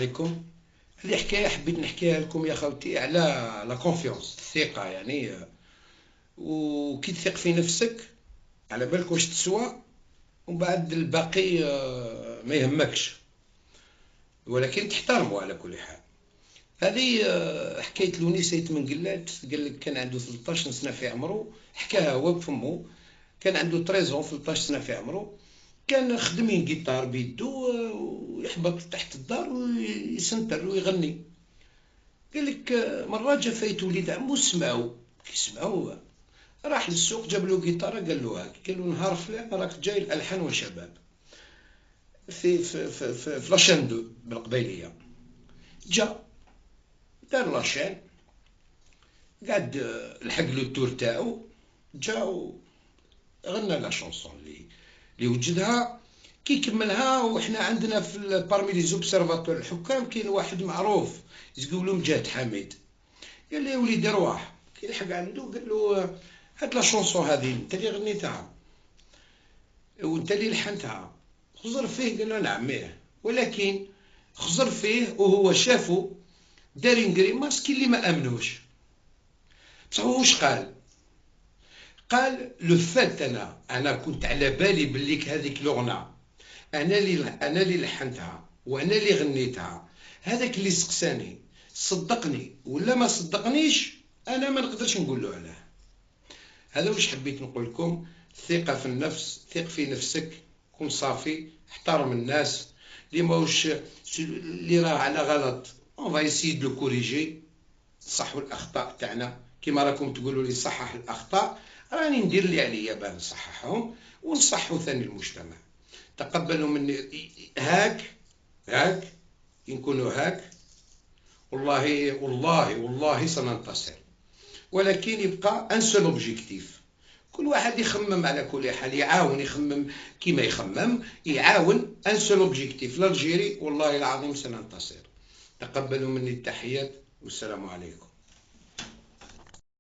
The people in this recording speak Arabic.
عليكم. هذه حكاية حبيت نحكيها لكم يا خوتي على لا كونفيونس، الثقة يعني. وكي تثق في نفسك على بالك واش تسوى، ومن بعد الباقي ما يهمكش، ولكن تحترمه على كل حال. هذه حكاية لوني سيت من قلات، قال لك كان عنده 13 سنة في عمره، حكاها هو بفمو. كان عنده 13 13 سنة في عمره، كان خدم جيتار بيدو ويحبط تحت الدار ويسنتر ويغني. قال لك مرة جا فايت وليد عمو سمعوا، كي سمعوا راح للسوق جاب له جيتارة، قال له هاك، قال له نهار فلان راك جاي الألحان والشباب في لاشين دو بالقبيلية. جا دار لاشين، قعد لحق له التور تاعو، جا غنى لا شونسون اللي وجدها. كي كملها، وحنا عندنا في بارمي لي زوبسيرفاتور الحكام كاين واحد معروف يقولوا مجاد حميد. قال له يا وليدي روح. كي لحق عنده قال له هاد لا شونسون هذه انت اللي غنيتها وانت اللي لحنتها، خزر فيه. قال له نعم ميه، ولكن خزر فيه وهو شافو دارين كريماس كي اللي ما امنوش. بصح هو واش قال؟ قال لو فات انا كنت على بالي بليك هذيك لغنى انا اللي لحنتها وانا اللي غنيتها. هذاك اللي سقساني صدقني ولا ما صدقنيش، انا ما نقدرش نقول له علاه. هذا واش حبيت نقول لكم. الثقة في النفس، ثق في نفسك، كن صافي، احترم الناس. اللي ماهوش اللي راه على غلط اون فا يسيي دو كوريجي، نصحوا الاخطاء تاعنا كيما راكم تقولوا لي صحح الاخطاء، راني ندير اللي عليا باه نصححهم ونصحوا ثاني المجتمع. تقبلوا مني هاك نكونوا هاك، والله والله والله سننتصر. ولكن يبقى ان سول اوبجيكتيف، كل واحد يخمم على كل حال، يعاون يخمم كيما يخمم، يعاون ان سول اوبجيكتيف لالجيري، والله العظيم سننتصر. تقبلوا مني التحيات والسلام عليكم.